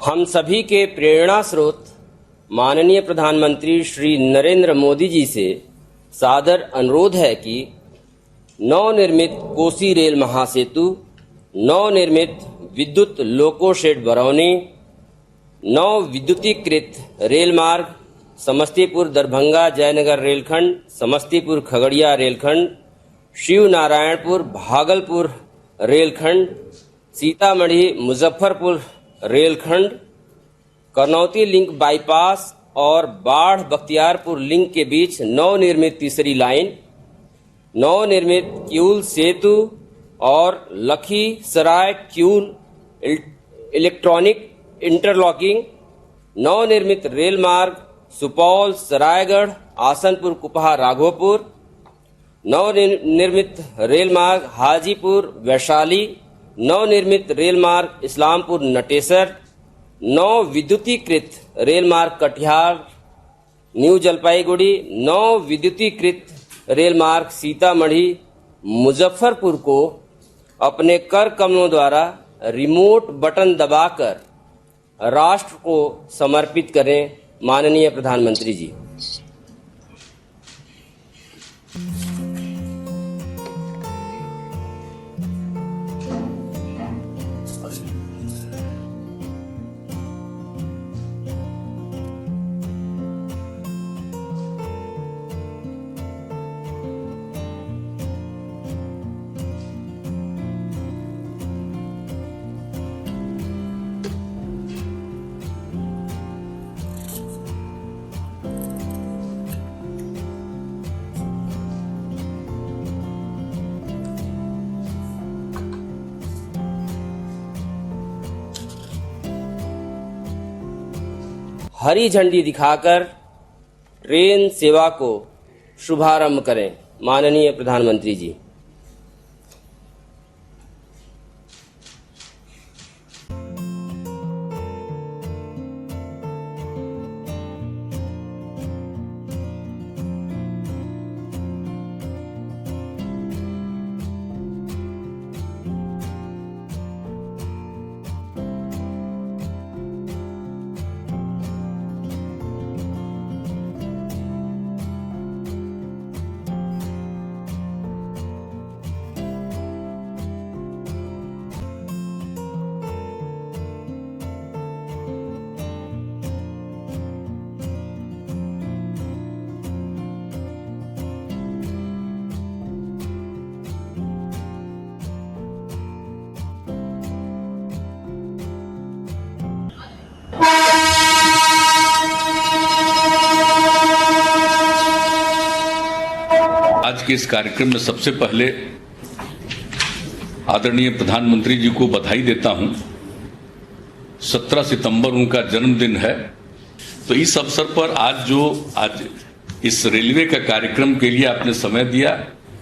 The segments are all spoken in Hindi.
हम सभी के प्रेरणा स्रोत माननीय प्रधानमंत्री श्री नरेंद्र मोदी जी से सादर अनुरोध है कि नवनिर्मित कोसी रेल महासेतु, नवनिर्मित विद्युत लोको शेड बरौनी, नव विद्युतीकृत रेल मार्ग, समस्तीपुर दरभंगा जयनगर रेलखंड, समस्तीपुर खगड़िया रेलखंड, शिव नारायणपुर भागलपुर रेलखंड, सीतामढ़ी मुजफ्फरपुर रेलखंड, करनौती लिंक बाईपास और बाढ़ बख्तियारपुर लिंक के बीच नवनिर्मित तीसरी लाइन, नवनिर्मित किऊल सेतु और लखीसराय किऊल इलेक्ट्रॉनिक इंटरलॉकिंग, नवनिर्मित रेल मार्ग सुपौल सरायगढ़ आसनपुर कुपहा राघोपुर, नवनिर्मित रेल मार्ग हाजीपुर वैशाली, नवनिर्मित रेल मार्ग इस्लामपुर नटेसर, नव विद्युतीकृत रेल मार्ग कटिहार न्यू जलपाईगुड़ी, नव विद्युतीकृत रेल मार्ग सीतामढ़ी मुजफ्फरपुर को अपने कर कमलों द्वारा रिमोट बटन दबाकर राष्ट्र को समर्पित करें। माननीय प्रधानमंत्री जी। हरी झंडी दिखाकर ट्रेन सेवा को शुभारंभ करें। माननीय प्रधानमंत्री जी। आज के इस कार्यक्रम में सबसे पहले आदरणीय प्रधानमंत्री जी को बधाई देता हूं। 17 सितंबर उनका जन्मदिन है, तो इस अवसर पर आज इस रेलवे का कार्यक्रम के लिए आपने समय दिया,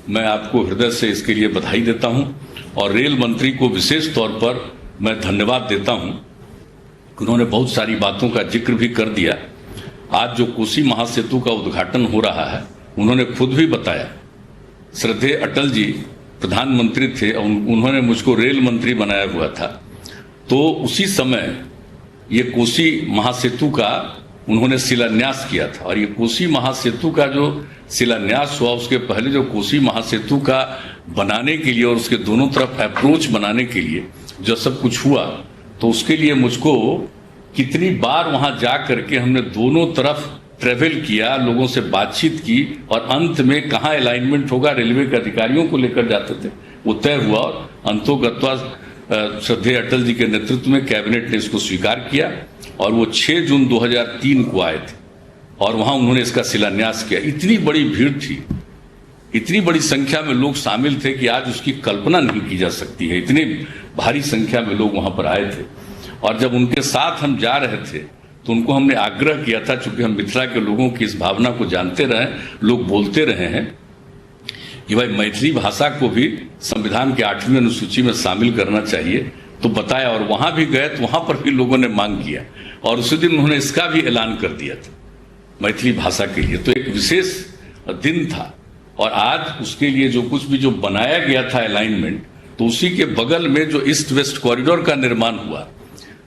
मैं आपको हृदय से इसके लिए बधाई देता हूं। और रेल मंत्री को विशेष तौर पर मैं धन्यवाद देता हूं, उन्होंने बहुत सारी बातों का जिक्र भी कर दिया। आज जो कोसी महासेतु का उद्घाटन हो रहा है, उन्होंने खुद भी बताया, श्रद्धेय अटल जी प्रधानमंत्री थे और उन्होंने मुझको रेल मंत्री बनाया हुआ था, तो उसी समय ये कोसी महासेतु का उन्होंने शिलान्यास किया था। और ये कोसी महासेतु का जो शिलान्यास हुआ, उसके पहले जो कोसी महासेतु का बनाने के लिए और उसके दोनों तरफ अप्रोच बनाने के लिए जो सब कुछ हुआ, तो उसके लिए मुझको कितनी बार वहां जा करके हमने दोनों तरफ ट्रेवल किया, लोगों से बातचीत की, और अंत में कहाँ अलाइनमेंट होगा रेलवे के अधिकारियों को लेकर जाते थे, वो तय हुआ। और अंतोगत्वा श्रद्धेय अटल जी के नेतृत्व में कैबिनेट ने इसको स्वीकार किया और वो 6 जून 2003 को आए थे और वहां उन्होंने इसका शिलान्यास किया। इतनी बड़ी भीड़ थी, इतनी बड़ी संख्या में लोग शामिल थे कि आज उसकी कल्पना नहीं की जा सकती है। इतनी भारी संख्या में लोग वहां पर आए थे और जब उनके साथ हम जा रहे थे तो उनको हमने आग्रह किया था, चूंकि हम मिथिला के लोगों की इस भावना को जानते रहे, लोग बोलते रहे हैं कि भाई मैथिली भाषा को भी संविधान के 8वीं अनुसूची में शामिल करना चाहिए, तो बताया। और वहां भी गए तो वहां पर भी लोगों ने मांग किया और उसी दिन उन्होंने इसका भी ऐलान कर दिया था मैथिली भाषा के लिए। तो एक विशेष दिन था और आज उसके लिए जो कुछ भी जो बनाया गया था अलाइनमेंट, तो उसी के बगल में जो ईस्ट वेस्ट कॉरिडोर का निर्माण हुआ,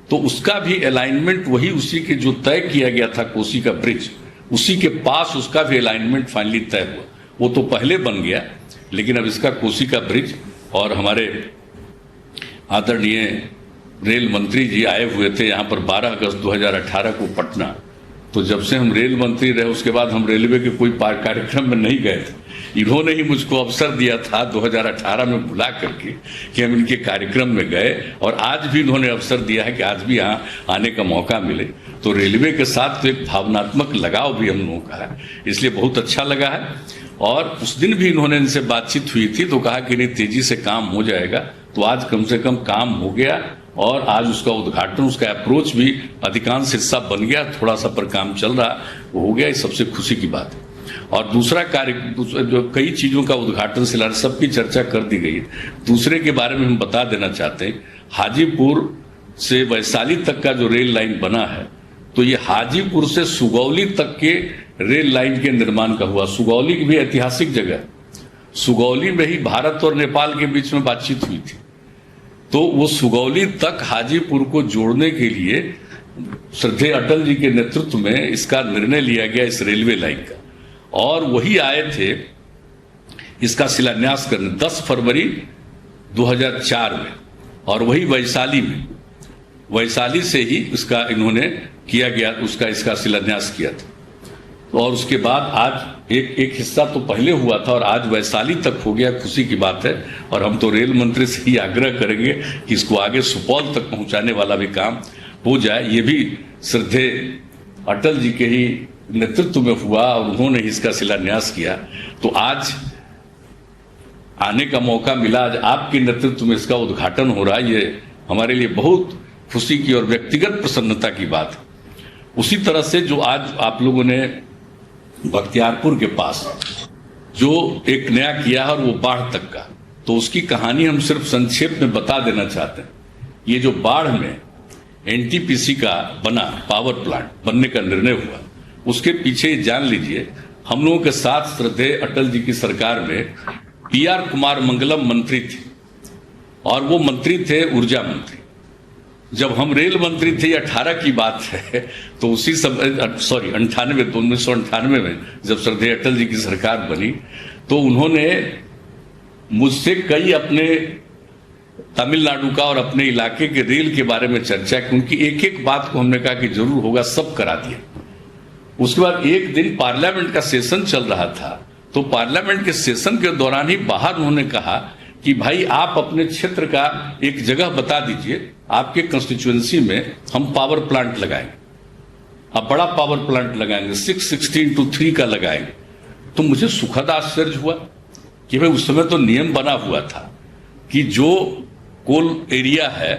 तो उसका भी अलाइनमेंट वही उसी के जो तय किया गया था कोसी का ब्रिज, उसी के पास उसका भी अलाइनमेंट फाइनली तय हुआ। वो तो पहले बन गया, लेकिन अब इसका कोसी का ब्रिज, और हमारे आदरणीय रेल मंत्री जी आए हुए थे यहाँ पर 12 अगस्त 2018 को पटना। तो जब से हम रेल मंत्री रहे उसके बाद हम रेलवे के कोई कार्यक्रम में नहीं गए थे। इन्होंने ही मुझको अवसर दिया था 2018 में बुला करके कि हम इनके कार्यक्रम में गए, और आज भी इन्होंने अवसर दिया है कि आज भी यहाँ आने का मौका मिले। तो रेलवे के साथ तो एक भावनात्मक लगाव भी हम लोगों का है, इसलिए बहुत अच्छा लगा है। और उस दिन भी इन्होंने इनसे बातचीत हुई थी तो कहा कि नहीं, तेजी से काम हो जाएगा। तो आज कम से कम काम हो गया, और आज उसका उद्घाटन, उसका अप्रोच भी अधिकांश हिस्सा बन गया, थोड़ा सा पर काम चल रहा, वो हो गया। ये सबसे खुशी की बात है। और दूसरा कार्य, जो कई चीजों का उद्घाटन शिलान्यास सबकी चर्चा कर दी गई है। दूसरे के बारे में हम बता देना चाहते हैं, हाजीपुर से वैशाली तक का जो रेल लाइन बना है, तो ये हाजीपुर से सुगौली तक के रेल लाइन के निर्माण का हुआ। सुगौली की भी ऐतिहासिक जगह, सुगौली में ही भारत और नेपाल के बीच में बातचीत हुई थी। तो वो सुगौली तक हाजीपुर को जोड़ने के लिए श्रद्धेय अटल जी के नेतृत्व में इसका निर्णय लिया गया, इस रेलवे लाइन का। और वही आए थे इसका शिलान्यास करने 10 फरवरी 2004 में, और वही वैशाली में, वैशाली से ही इसका इन्होंने किया गया, इसका शिलान्यास किया था। और उसके बाद आज एक हिस्सा तो पहले हुआ था और आज वैशाली तक हो गया, खुशी की बात है। और हम तो रेल मंत्री से ही आग्रह करेंगे कि इसको आगे सुपौल तक पहुंचाने वाला भी काम हो जाए। ये भी श्रद्धेय अटल जी के ही नेतृत्व में हुआ और उन्होंने ही इसका शिलान्यास किया। तो आज आने का मौका मिला, आज आपके नेतृत्व में इसका उद्घाटन हो रहा है। ये हमारे लिए बहुत खुशी की और व्यक्तिगत प्रसन्नता की बात है। उसी तरह से जो आज आप लोगों ने बख्तियारपुर के पास जो एक नया किया है, और वो बाढ़ तक का, तो उसकी कहानी हम सिर्फ संक्षेप में बता देना चाहते हैं। ये जो बाढ़ में एनटीपीसी का बना पावर प्लांट बनने का निर्णय हुआ, उसके पीछे जान लीजिए, हम लोगों के साथ श्रद्धेय अटल जी की सरकार में PR कुमार मंगलम मंत्री थे, और वो मंत्री थे ऊर्जा मंत्री। जब हम रेल मंत्री थे, 18 की बात है, तो उसी समय 1998 में जब श्रद्धेय अटल जी की सरकार बनी, तो उन्होंने मुझसे कई अपने तमिलनाडु का और अपने इलाके के रेल के बारे में चर्चा की। उनकी एक एक बात को हमने कहा कि जरूर होगा, सब करा दिया। उसके बाद एक दिन पार्लियामेंट का सेशन चल रहा था, तो पार्लियामेंट के सेशन के दौरान ही बाहर उन्होंने कहा कि भाई आप अपने क्षेत्र का एक जगह बता दीजिए, आपके कंस्टिट्यूएंसी में हम पावर प्लांट लगाएंगे, अब बड़ा पावर प्लांट लगाएंगे, 616x3 का लगाएंगे। तो मुझे सुखद आश्चर्य हुआ कि भाई उस समय तो नियम बना हुआ था कि जो कोल एरिया है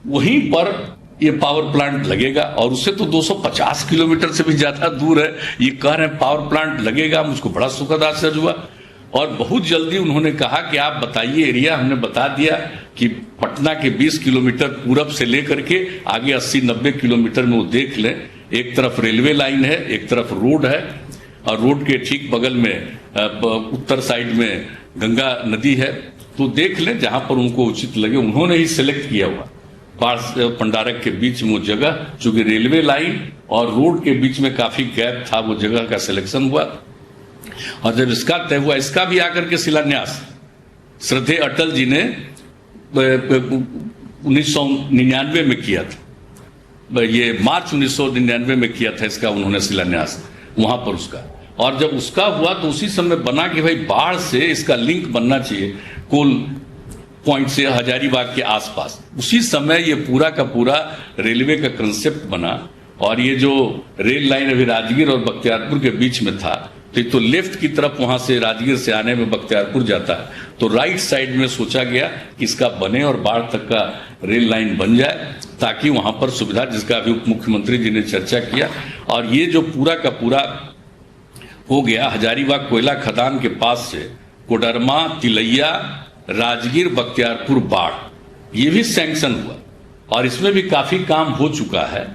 वहीं पर ये पावर प्लांट लगेगा, और उससे तो 250 किलोमीटर से भी ज्यादा दूर है। ये कह रहे हैं पावर प्लांट लगेगा, मुझको बड़ा सुखद आश्चर्य हुआ। और बहुत जल्दी उन्होंने कहा कि आप बताइए एरिया। हमने बता दिया कि पटना के 20 किलोमीटर पूरब से लेकर के आगे 80-90 किलोमीटर में वो देख लें। एक तरफ रेलवे लाइन है, एक तरफ रोड है, और रोड के ठीक बगल में उत्तर साइड में गंगा नदी है। तो देख लें जहां पर उनको उचित लगे। उन्होंने ही सिलेक्ट किया हुआ बाढ़ पंडारक के बीच में वो जगह, चूंकि रेलवे लाइन और रोड के बीच में काफी गैप था, वो जगह का सिलेक्शन हुआ। और जब इसका तय हुआ, इसका भी आकर के शिलान्यास श्रद्धेय अटल जी ने 1999 में किया था। ये मार्च 1999 में किया था इसका उन्होंने शिलान्यास वहां पर उसका। और जब उसका हुआ तो उसी समय बना कि भाई बाढ़ से इसका लिंक बनना चाहिए कोल पॉइंट से हजारीबाग के आसपास। उसी समय ये पूरा का पूरा रेलवे का कंसेप्ट बना। और ये जो रेल लाइन अभी राजगीर और बख्तियारपुर के बीच में था, तो लेफ्ट की तरफ वहां से राजगीर से आने में बख्तियारपुर जाता है, तो राइट साइड में सोचा गया कि इसका बने और बाढ़ तक का रेल लाइन बन जाए, ताकि वहां पर सुविधा, जिसका अभी उप मुख्यमंत्री जी ने चर्चा किया। और ये जो पूरा का पूरा हो गया हजारीबाग कोयला खदान के पास से कोडरमा, तिलैया, राजगीर, बख्तियारपुर, बाढ़, ये भी सैंक्शन हुआ और इसमें भी काफी काम हो चुका है।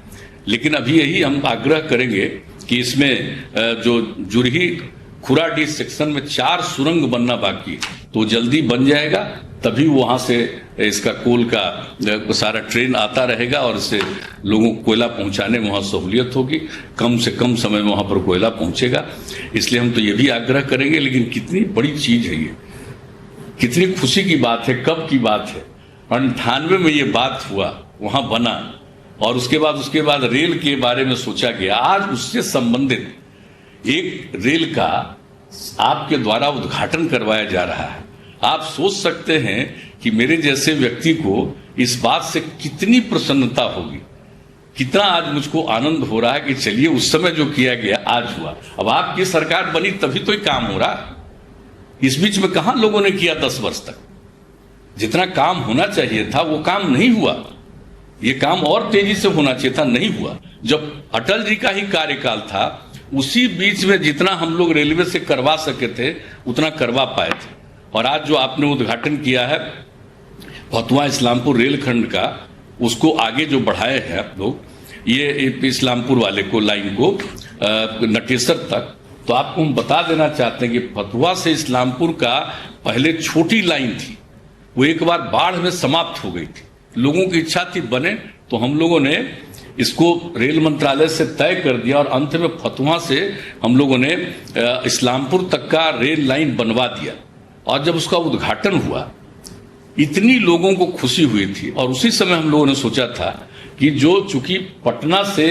लेकिन अभी यही हम आग्रह करेंगे कि इसमें जो जुरही खुराडीह सेक्शन में 4 सुरंग बनना बाकी है। तो जल्दी बन जाएगा, तभी वहां से इसका कोल का सारा ट्रेन आता रहेगा और इससे लोगों को कोयला पहुंचाने में वहां सहूलियत होगी, कम से कम समय में वहां पर कोयला पहुंचेगा। इसलिए हम तो ये भी आग्रह करेंगे। लेकिन कितनी बड़ी चीज है ये, कितनी खुशी की बात है, कब की बात है, 98 में ये बात हुआ, वहां बना, और उसके बाद रेल के बारे में सोचा गया। आज उससे संबंधित एक रेल का आपके द्वारा उद्घाटन करवाया जा रहा है। आप सोच सकते हैं कि मेरे जैसे व्यक्ति को इस बात से कितनी प्रसन्नता होगी, कितना आज मुझको आनंद हो रहा है कि चलिए उस समय जो किया गया आज हुआ। अब आपकी सरकार बनी तभी तो ये काम हो रहा। इस बीच में कहां लोगों ने किया 10 वर्ष तक? जितना काम होना चाहिए था वो काम नहीं हुआ। ये काम और तेजी से होना चाहिए था, नहीं हुआ। जब अटल जी का ही कार्यकाल था, उसी बीच में जितना हम लोग रेलवे से करवा सके थे उतना करवा पाए थे। और आज जो आपने उद्घाटन किया है फतुहा इस्लामपुर रेलखंड का, उसको आगे जो बढ़ाए हैं आप लोग, ये इस्लामपुर वाले को लाइन को नटेसर तक, तो आपको हम बता देना चाहते हैं कि फतुहा से इस्लामपुर का पहले छोटी लाइन थी, वो एक बार बाढ़ में समाप्त हो गई थी। लोगों की इच्छा थी बने, तो हम लोगों ने इसको रेल मंत्रालय से तय कर दिया और अंत में फतुहा से हम लोगों ने इस्लामपुर तक का रेल लाइन बनवा दिया। और जब उसका उद्घाटन हुआ, इतनी लोगों को खुशी हुई थी। और उसी समय हम लोगों ने सोचा था कि जो चूंकि पटना से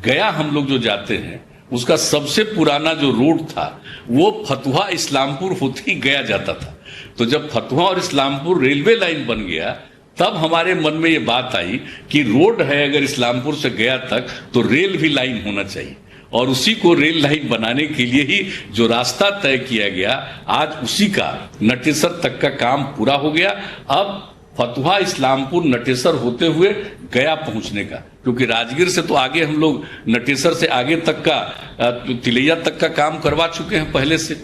गया हम लोग जो जाते हैं, उसका सबसे पुराना जो रोड था वो फतुहा इस्लामपुर होते ही गया जाता था। तो जब फतुहा और इस्लामपुर रेलवे लाइन बन गया, तब हमारे मन में ये बात आई कि रोड है अगर इस्लामपुर से गया तक, तो रेल भी लाइन होना चाहिए। और उसी को रेल लाइन बनाने के लिए ही जो रास्ता तय किया गया, आज उसी का नटेसर तक का काम पूरा हो गया। अब फतुहा इस्लामपुर नटेसर होते हुए गया पहुंचने का, क्योंकि राजगीर से तो आगे हम लोग नटेसर से आगे तक का तिलैया तक का काम करवा चुके हैं पहले से।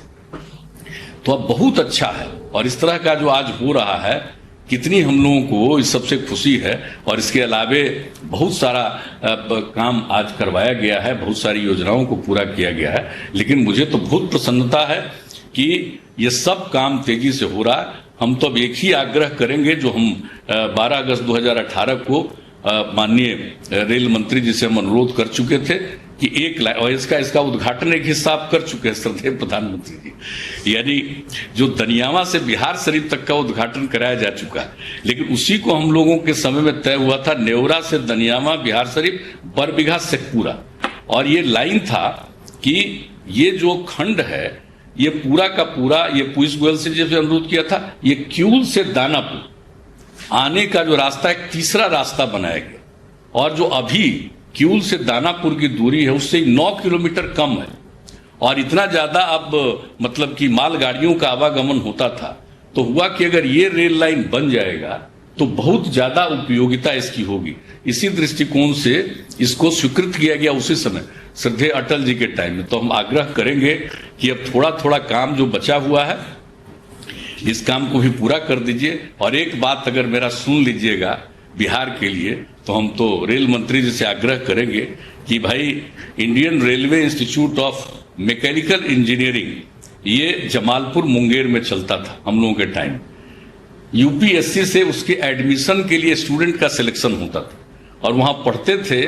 तो अब बहुत अच्छा है। और इस तरह का जो आज हो रहा है, कितनी हम लोगों को इस सबसे खुशी है। और इसके अलावे बहुत सारा काम आज करवाया गया है, बहुत सारी योजनाओं को पूरा किया गया है। लेकिन मुझे तो बहुत प्रसन्नता है कि ये सब काम तेजी से हो रहा है। हम तो अब एक ही आग्रह करेंगे, जो हम 12 अगस्त 2018 को माननीय रेल मंत्री जी से हम अनुरोध कर चुके थे कि एक लाइन, और इसका उद्घाटन एक हिस्सा आप कर चुके हैं श्रद्धेय प्रधानमंत्री जी, यानी जो दनियावा से बिहार शरीफ तक का उद्घाटन कराया जा चुका है। लेकिन उसी को हम लोगों के समय में तय हुआ था, नेवरा से दनियावा बिहार शरीफ बरबीघा शेखपुरा। और ये लाइन था कि ये जो खंड है, ये पूरा का पूरा, ये पीयूष गोयल से जैसे अनुरोध किया था, ये किऊल से दानापुर आने का जो रास्ता, एक तीसरा रास्ता बनाया गया। और जो अभी किऊल से दानापुर की दूरी है, उससे 9 किलोमीटर कम है। और इतना ज्यादा अब मतलब कि मालगाड़ियों का आवागमन होता था। तो हुआ कि अगर ये रेल लाइन बन जाएगा तो बहुत ज्यादा उपयोगिता इसकी होगी। इसी दृष्टिकोण से इसको स्वीकृत किया गया उसी समय श्रद्धेय अटल जी के टाइम में। तो हम आग्रह करेंगे कि अब थोड़ा थोड़ा काम जो बचा हुआ है, इस काम को भी पूरा कर दीजिए। और एक बात अगर मेरा सुन लीजिएगा बिहार के लिए, तो हम तो रेल मंत्री जी से आग्रह करेंगे कि भाई Indian railway institute of mechanical engineering, ये जमालपुर मुंगेर में चलता था हम लोगों के टाइम। यूपीएससी से उसके एडमिशन के लिए स्टूडेंट का सिलेक्शन होता था और वहां पढ़ते थे।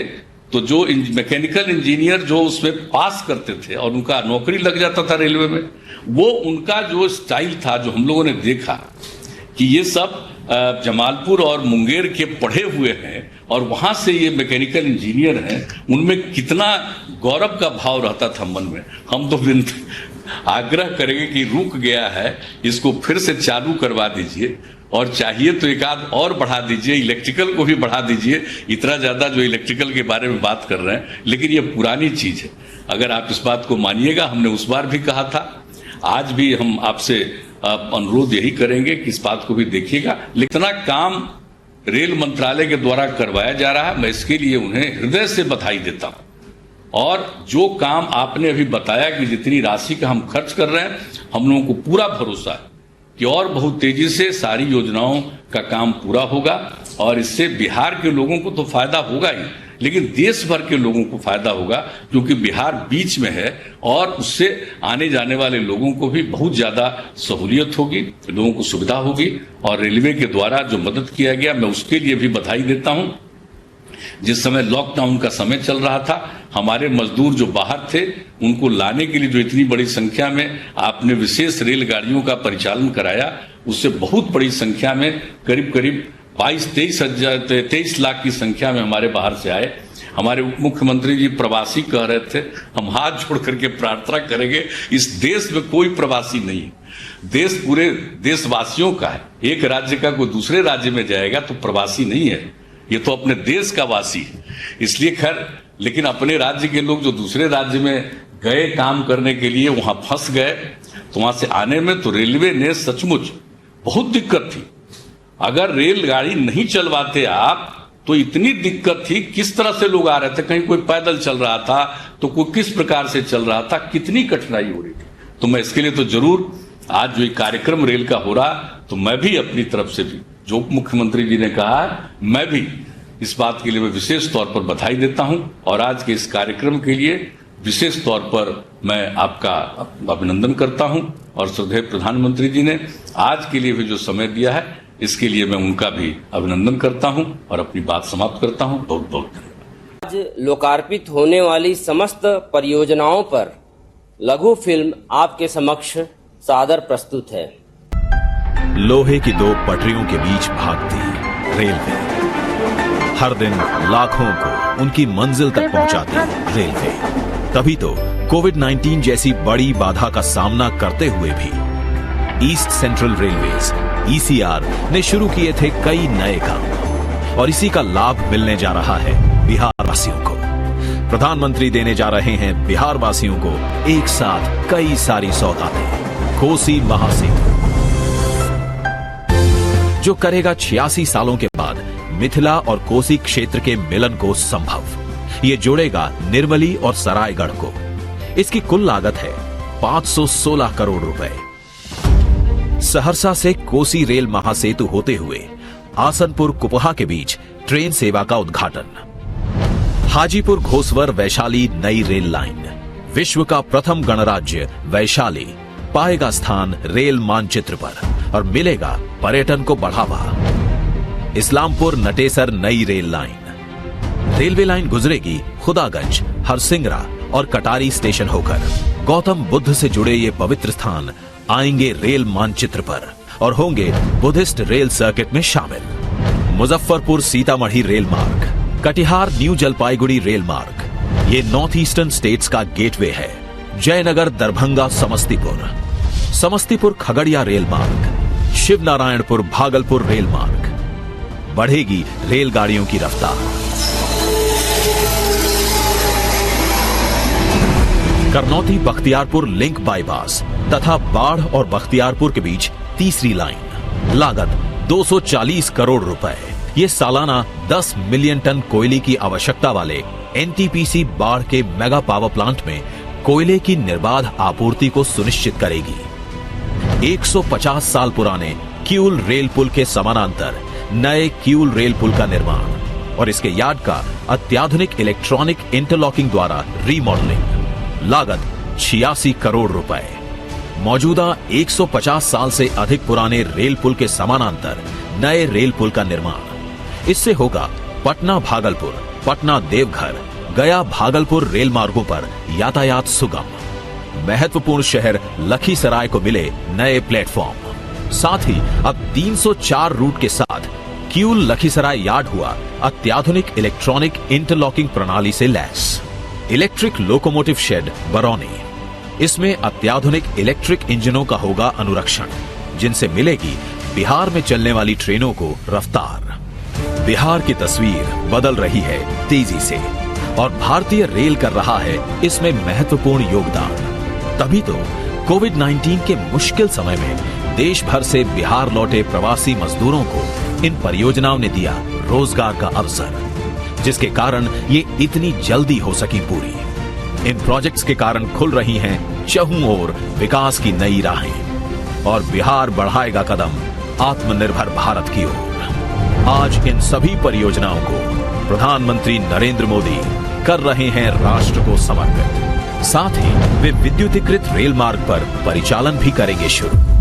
तो जो मैकेनिकल इंजीनियर जो उसमें पास करते थे और उनका नौकरी लग जाता था रेलवे में, वो उनका जो स्टाइल था, जो हम लोगों ने देखा कि ये सब जमालपुर और मुंगेर के पढ़े हुए हैं और वहां से ये मैकेनिकल इंजीनियर हैं, उनमें कितना गौरव का भाव रहता था मन में। हम तो आग्रह करेंगे कि रुक गया है, इसको फिर से चालू करवा दीजिए। और चाहिए तो एक आध और बढ़ा दीजिए, इलेक्ट्रिकल को भी बढ़ा दीजिए। इतना ज्यादा जो इलेक्ट्रिकल के बारे में बात कर रहे हैं, लेकिन ये पुरानी चीज है। अगर आप इस बात को मानिएगा, हमने उस बार भी कहा था, आज भी हम आपसे अनुरोध यही करेंगे कि इस बात को भी देखिएगा। लेकिन इतना काम रेल मंत्रालय के द्वारा करवाया जा रहा है, मैं इसके लिए उन्हें हृदय से बधाई देता हूं। और जो काम आपने अभी बताया कि जितनी राशि का हम खर्च कर रहे हैं, हम लोगों को पूरा भरोसा है कि और बहुत तेजी से सारी योजनाओं का काम पूरा होगा। और इससे बिहार के लोगों को तो फायदा होगा ही, लेकिन देश भर के लोगों को फायदा होगा, क्योंकि बिहार बीच में है और उससे आने जाने वाले लोगों को भी बहुत ज्यादा सहूलियत होगी, लोगों को सुविधा होगी। और रेलवे के द्वारा जो मदद किया गया, मैं उसके लिए भी बधाई देता हूं। जिस समय लॉकडाउन का समय चल रहा था, हमारे मजदूर जो बाहर थे उनको लाने के लिए जो इतनी बड़ी संख्या में आपने विशेष रेलगाड़ियों का परिचालन कराया, उससे बहुत बड़ी संख्या में करीब 23 लाख की संख्या में हमारे बाहर से आए। हमारे उप मुख्यमंत्री जी प्रवासी कह रहे थे, हम हाथ जोड़ करके प्रार्थना करेंगे, इस देश में कोई प्रवासी नहीं है, देश पूरे देशवासियों का है। एक राज्य का कोई दूसरे राज्य में जाएगा तो प्रवासी नहीं है, ये तो अपने देश का वासी है। इसलिए खैर, लेकिन अपने राज्य के लोग जो दूसरे राज्य में गए काम करने के लिए, वहां फंस गए, तो वहां से आने में तो रेलवे ने सचमुच बहुत दिक्कत थी। अगर रेलगाड़ी नहीं चलवाते आप तो इतनी दिक्कत थी, किस तरह से लोग आ रहे थे, कहीं कोई पैदल चल रहा था तो कोई किस प्रकार से चल रहा था, कितनी कठिनाई हो रही थी। तो मैं इसके लिए तो जरूर आज जो ये कार्यक्रम रेल का हो रहा, तो मैं भी अपनी तरफ से भी, जो उप मुख्यमंत्री जी ने कहा, मैं भी इस बात के लिए मैं विशेष तौर पर बधाई देता हूं। और आज के इस कार्यक्रम के लिए विशेष तौर पर मैं आपका अभिनंदन करता हूं। और श्रद्धेय प्रधानमंत्री जी ने आज के लिए भी जो समय दिया है, इसके लिए मैं उनका भी अभिनंदन करता हूं और अपनी बात समाप्त करता हूं। बहुत बहुत धन्यवाद। आज लोकार्पित होने वाली समस्त परियोजनाओं पर लघु फिल्म आपके समक्ष सादर प्रस्तुत है। लोहे की दो पटरियों के बीच भागती रेलवे, हर दिन लाखों को उनकी मंजिल तक पहुंचाती रेलवे। तभी तो कोविड-19 जैसी बड़ी बाधा का सामना करते हुए भी ईस्ट सेंट्रल रेलवेज (ECR) ने शुरू किए थे कई नए काम, और इसी का लाभ मिलने जा रहा है बिहार वासियों को। प्रधानमंत्री देने जा रहे हैं बिहार वासियों को एक साथ कई सारी सौगातें। कोसी महासेतु जो करेगा 86 सालों के बाद मिथिला और कोसी क्षेत्र के मिलन को संभव। ये जोड़ेगा निर्मली और सरायगढ़ को। इसकी कुल लागत है 516 करोड़ रुपए। सहरसा से कोसी रेल महासेतु होते हुए आसनपुर कुपहा के बीच ट्रेन सेवा का उद्घाटन। हाजीपुर घोसवर वैशाली नई रेल लाइन, विश्व का प्रथम गणराज्य वैशाली पाएगा स्थान रेल मानचित्र पर और मिलेगा पर्यटन को बढ़ावा। इस्लामपुर नटेसर नई रेल लाइन, रेलवे लाइन गुजरेगी खुदागंज, हरसिंगरा और कटारी स्टेशन होकर। गौतम बुद्ध से जुड़े ये पवित्र स्थान आएंगे रेल मानचित्र पर और होंगे बुद्धिस्ट रेल सर्किट में शामिल। मुजफ्फरपुर सीतामढ़ी रेल मार्ग, कटिहार न्यू जलपाईगुड़ी रेल मार्ग, ये नॉर्थ ईस्टर्न स्टेट्स का गेटवे है। जयनगर दरभंगा समस्तीपुर, समस्तीपुर खगड़िया रेल मार्ग, शिवनारायणपुर भागलपुर रेल मार्ग। बढ़ेगी रेलगाड़ियों की रफ्तार। करनौती बख्तियारपुर लिंक बाईपास तथा बाढ़ और बख्तियारपुर के बीच तीसरी लाइन, लागत 240 करोड़ रुपए। ये सालाना 10 मिलियन टन कोयले की आवश्यकता वाले एनटीपीसी बाढ़ के मेगा पावर प्लांट में कोयले की निर्बाध आपूर्ति को सुनिश्चित करेगी। 150 साल पुराने किऊल रेल पुल के समानांतर नए किऊल रेल पुल का निर्माण और इसके यार्ड का अत्याधुनिक इलेक्ट्रॉनिक इंटरलॉकिंग द्वारा रीमॉडलिंग, लागत 86 करोड़ रुपए। मौजूदा 150 साल से अधिक पुराने रेल पुल के समानांतर नए रेल पुल का निर्माण। इससे होगा पटना भागलपुर, पटना देवघर, गया भागलपुर रेल मार्गों पर यातायात सुगम। महत्वपूर्ण शहर लखीसराय को मिले नए प्लेटफॉर्म। साथ ही अब 304 रूट के साथ किऊल लखीसराय यार्ड हुआ अत्याधुनिक इलेक्ट्रॉनिक इंटरलॉकिंग प्रणाली से lace. Electric locomotive shade Barauni, इसमें अत्याधुनिक इलेक्ट्रिक इंजनों का होगा अनुरक्षण, जिनसे मिलेगी बिहार में चलने वाली ट्रेनों को रफ्तार। बिहार की तस्वीर बदल रही है तेजी से और भारतीय रेल कर रहा है इसमें महत्वपूर्ण योगदान। तभी तो कोविड-19 के मुश्किल समय में देश भर से बिहार लौटे प्रवासी मजदूरों को इन परियोजनाओं ने दिया रोजगार का अवसर, जिसके कारण ये इतनी जल्दी हो सकी पूरी। इन प्रोजेक्ट्स के कारण खुल रही हैं चहुं ओर विकास की नई राहें और बिहार बढ़ाएगा कदम आत्मनिर्भर भारत की ओर। आज इन सभी परियोजनाओं को प्रधानमंत्री नरेंद्र मोदी कर रहे हैं राष्ट्र को समर्पित। साथ ही वे विद्युतीकृत रेल मार्ग पर परिचालन भी करेंगे शुरू।